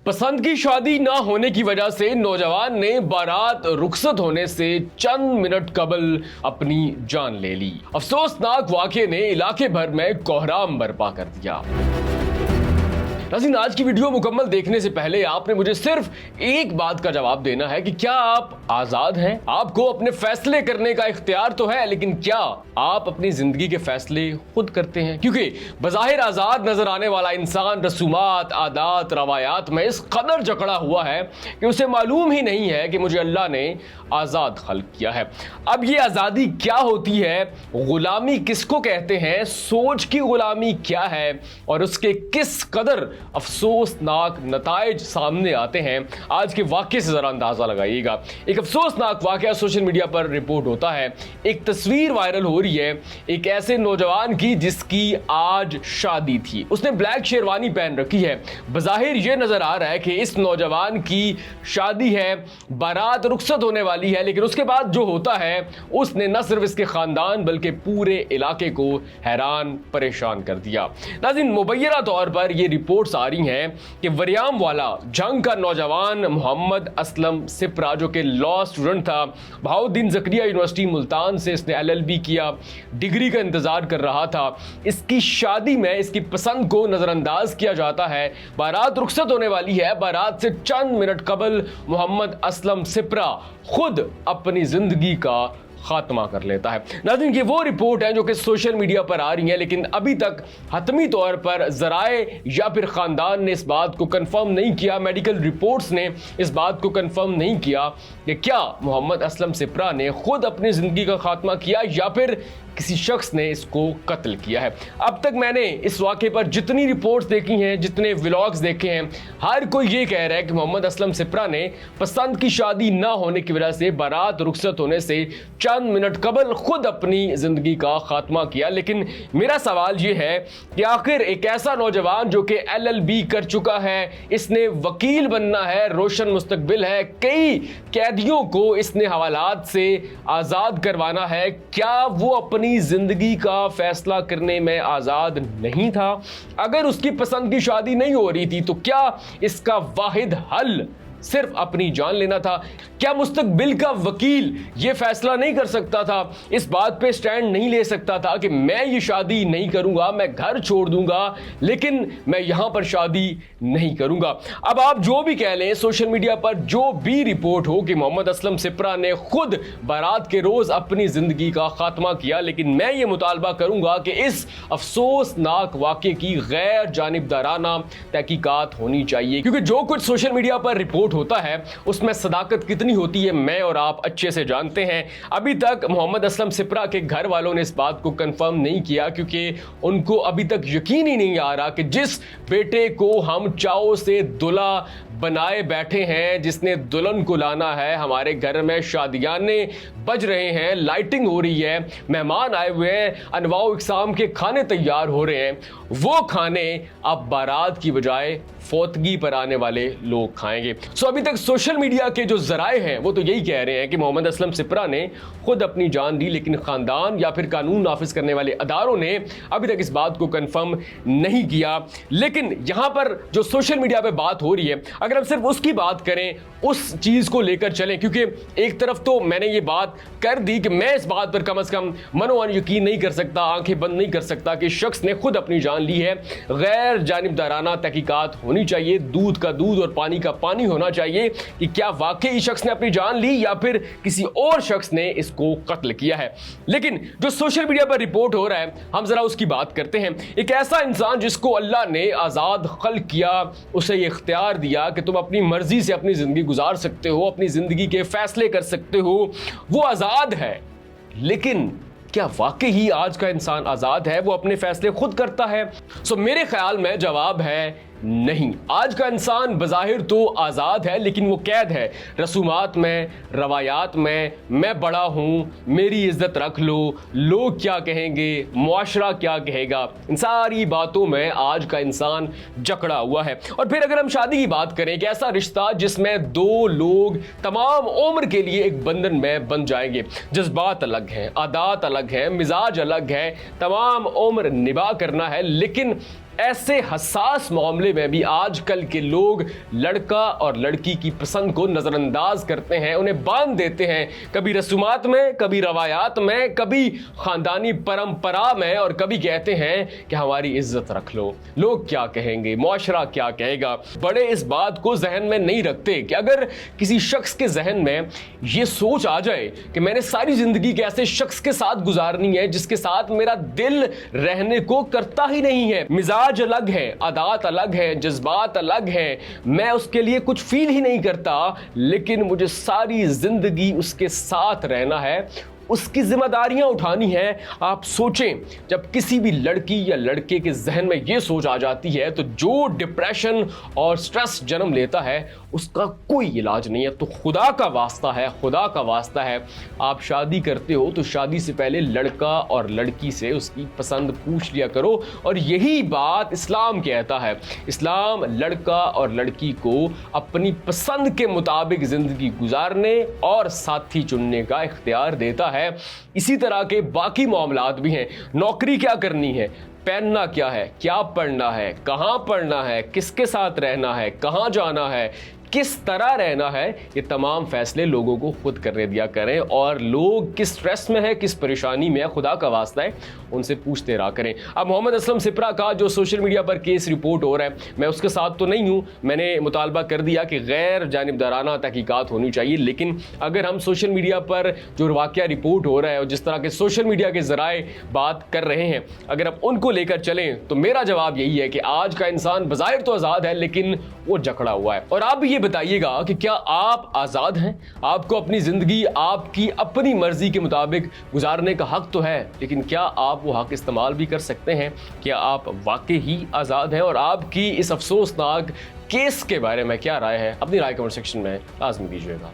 पसंद की शादी ना होने की वजह से नौजवान ने बारात रुखसत होने से चंद मिनट कबल अपनी जान ले ली। अफसोसनाक वाकये ने इलाके भर में कोहराम बर्पा कर दिया। नाज़रीन, आज की वीडियो मुकम्मल देखने से पहले आपने मुझे सिर्फ एक बात का जवाब देना है कि क्या आप आजाद हैं? आपको अपने फैसले करने का इख्तियार तो है, लेकिन क्या आप अपनी जिंदगी के फैसले खुद करते हैं? क्योंकि बज़ाहिर आजाद नजर आने वाला इंसान रसूमात, आदात, रवायात में इस कदर जकड़ा हुआ है कि उसे मालूम ही नहीं है कि मुझे अल्लाह ने आजाद खल्क किया है। अब ये आजादी क्या होती है, गुलामी किसको कहते हैं, सोच की गुलामी क्या है और उसके किस कदर अफसोसनाक नताइज सामने आते हैं, आज के वाक़े से जरा अंदाजा लगाइएगा। एक अफसोसनाक वाक़या सोशल मीडिया पर रिपोर्ट होता है। एक तस्वीर वायरल हो रही है एक ऐसे नौजवान की जिसकी आज शादी थी। उसने ब्लैक शेरवानी पहन रखी है। बज़ाहिर ये नजर आ रहा है कि इस नौजवान की शादी है, बारात रुखसत होने वाली है, लेकिन उसके बाद जो होता है उसने न सिर्फ इसके खानदान बल्कि पूरे इलाके को हैरान परेशान कर दिया। नाज़रीन, मुबैना तौर पर यह रिपोर्ट आ रही हैं कि वरियाम वाला जंग का नौजवान मोहम्मद असलम सिपरा, जो कि लॉ स्टूडेंट था, बहाउद्दीन ज़करिया यूनिवर्सिटी मुल्तान से इसने LLB किया, डिग्री का इंतजार कर रहा था। इसकी शादी में इसकी पसंद को नजरअंदाज किया जाता है। बारात रुखसत होने वाली है। बारात से चंद मिनट कबल मोहम्मद असलम सिपरा खुद अपनी जिंदगी का खात्मा कर लेता है। नाज़रीन, ये वो रिपोर्ट है जो कि सोशल मीडिया पर आ रही है, लेकिन अभी तक हतमी तौर पर ज़राए या फिर ख़ानदान ने इस बात को कंफर्म नहीं किया, मेडिकल रिपोर्ट्स ने इस बात को कंफर्म नहीं किया कि क्या मोहम्मद असलम सिपरा ने खुद अपनी ज़िंदगी का खात्मा किया या फिर किसी शख्स ने इसको कत्ल किया है। अब तक मैंने इस वाक़े पर जितनी रिपोर्ट्स देखी हैं, जितने व्लॉग्स देखे हैं, हर कोई ये कह रहा है कि मोहम्मद असलम सिपरा ने पसंद की शादी ना होने की वजह से बारात रुखसत होने से चंद मिनट कबल खुद अपनी ज़िंदगी का खात्मा किया। लेकिन मेरा सवाल ये है कि आखिर एक ऐसा नौजवान जो कि LLB कर चुका है, इसने वकील बनना है, रोशन मुस्तकबिल है, कई कैदियों को इसने हवालात से आज़ाद करवाना है, क्या वो अपनी जिंदगी का फैसला करने में आजाद नहीं था? अगर उसकी पसंद की शादी नहीं हो रही थी तो क्या इसका वाहिद हल सिर्फ अपनी जान लेना था? क्या मुस्तकबिल का वकील ये फैसला नहीं कर सकता था, इस बात पे स्टैंड नहीं ले सकता था कि मैं ये शादी नहीं करूंगा, मैं घर छोड़ दूंगा, लेकिन मैं यहां पर शादी नहीं करूंगा? अब आप जो भी कह लें, सोशल मीडिया पर जो भी रिपोर्ट हो कि मोहम्मद असलम सिपरा ने खुद बारात के रोज अपनी जिंदगी का खात्मा किया, लेकिन मैं ये मुतालबा करूंगा कि इस अफसोसनाक वाक़े की गैर जानिबदाराना तहकीकात होनी चाहिए, क्योंकि जो कुछ सोशल मीडिया पर रिपोर्ट होता है उसमें सदाकत कितनी होती है मैं और आप अच्छे से जानते हैं। अभी तक मोहम्मद असलम सिपरा के घर वालों ने इस बात को कंफर्म नहीं किया, क्योंकि उनको अभी तक यकीन ही नहीं आ रहा कि जिस बेटे को हम चाव से दुल्हा बनाए बैठे हैं, जिसने दुल्हन को लाना है, हमारे घर में शादियाने बज रहे हैं, लाइटिंग हो रही है, मेहमान आए हुए हैं, अनवाउ इकसाम के खाने तैयार हो रहे हैं, वो खाने अब बारात की बजाय फौतगी पर आने वाले लोग खाएंगे। सो अभी तक सोशल मीडिया के जो जराए हैं वो तो यही कह रहे हैं कि मोहम्मद असलम सिपरा ने खुद अपनी जान दी, लेकिन खानदान या फिर कानून नाफिज करने वाले अदारों ने अभी तक इस बात को कंफर्म नहीं किया। लेकिन यहां पर जो सोशल मीडिया पे बात हो रही है, अगर हम सिर्फ उसकी बात करें, उस चीज को लेकर चलें, क्योंकि एक तरफ तो मैंने ये बात कर दी कि मैं इस बात पर कम से कम मनोवन यकीन नहीं कर सकता, आंखें बंद नहीं कर सकता कि शख्स ने खुद अपनी जान ली है। गैर जानिबदाराना तहकीकात होनी चाहिए, दूध का दूध और पानी का पानी होना चाहिए कि क्या वाकई शख्स ने अपनी जान ली या फिर किसी और शख्स ने इसको कत्ल किया है। लेकिन जो सोशल मीडिया पर रिपोर्ट हो रहा है, हम जरा उसकी बात करते हैं। एक ऐसा इंसान जिसको अल्लाह ने आजाद खल्क किया, उसे ये इख्तियार दिया कि तुम अपनी मर्जी से अपनी जिंदगी गुजार सकते हो, अपनी जिंदगी के फैसले कर सकते हो, वो आजाद है। लेकिन क्या वाकई ही आज का इंसान आजाद है? वो अपने फैसले खुद करता है? सो मेरे ख्याल में जवाब है नहीं। आज का इंसान बज़ाहिर तो आज़ाद है, लेकिन वो कैद है रसूमात में, रवायात में। मैं बड़ा हूँ, मेरी इज्जत रख लो, लोग क्या कहेंगे, मुआशरा क्या कहेगा, इन सारी बातों में आज का इंसान जकड़ा हुआ है। और फिर अगर हम शादी की बात करें, एक ऐसा रिश्ता जिसमें दो लोग तमाम उम्र के लिए एक बंधन में बन जाएंगे। जज्बात अलग हैं, आदात अलग हैं, मिजाज अलग है, तमाम उम्र निभा करना है, लेकिन ऐसे हसास मामले में भी आजकल के लोग लड़का और लड़की की पसंद को नजरअंदाज करते हैं, उन्हें बांध देते हैं, कभी रसूमात में, कभी रवायात में, कभी खानदानी परंपरा में, और कभी कहते हैं कि हमारी इज्जत रख लो, लोग क्या कहेंगे, मुआशरा क्या कहेगा। बड़े इस बात को जहन में नहीं रखते कि अगर किसी शख्स के जहन में ये सोच आ जाए कि मैंने सारी जिंदगी के ऐसे शख्स के साथ गुजारनी है जिसके साथ मेरा दिल रहने को करता ही नहीं है, मिजाज अलग है, आदत अलग है, जज्बात अलग है, मैं उसके लिए कुछ फील ही नहीं करता, लेकिन मुझे सारी जिंदगी उसके साथ रहना है, उसकी जिम्मेदारियां उठानी है। आप सोचें, जब किसी भी लड़की या लड़के के जहन में यह सोच आ जाती है तो जो डिप्रेशन और स्ट्रेस जन्म लेता है उसका कोई इलाज नहीं है। तो खुदा का वास्ता है, खुदा का वास्ता है, आप शादी करते हो तो शादी से पहले लड़का और लड़की से उसकी पसंद पूछ लिया करो, और यही बात इस्लाम कहता है। इस्लाम लड़का और लड़की को अपनी पसंद के मुताबिक जिंदगी गुजारने और साथी चुनने का इख्तियार देता है। इसी तरह के बाकी मामलात भी हैं। नौकरी क्या करनी है, पहनना क्या है, क्या पढ़ना है, कहां पढ़ना है, किसके साथ रहना है, कहां जाना है, किस तरह रहना है, ये तमाम फैसले लोगों को खुद करने दिया करें, और लोग किस स्ट्रेस में है, किस परेशानी में है, खुदा का वास्ता है उनसे पूछते रहा करें। अब मोहम्मद असलम सिपरा का जो सोशल मीडिया पर केस रिपोर्ट हो रहा है, मैं उसके साथ तो नहीं हूं, मैंने मुतालबा कर दिया कि गैर जानिबदाराना तहकीकात होनी चाहिए, लेकिन अगर हम सोशल मीडिया पर जो वाक़या रिपोर्ट हो रहा है और जिस तरह के सोशल मीडिया के ज़राए बात कर रहे हैं, अगर आप उनको लेकर चलें तो मेरा जवाब यही है कि आज का इंसान बज़ाहिर तो आज़ाद है लेकिन वो जकड़ा हुआ है। और आप भी ये बताइएगा कि क्या आप आज़ाद हैं? आपको अपनी ज़िंदगी आपकी अपनी मर्जी के मुताबिक गुजारने का हक तो है, लेकिन क्या आप वो हक इस्तेमाल भी कर सकते हैं? क्या आप वाकई ही आज़ाद हैं? और आपकी इस अफसोसनाक केस के बारे में क्या राय है? अपनी राय कमेंट सेक्शन में लाज़मी दीजिएगा।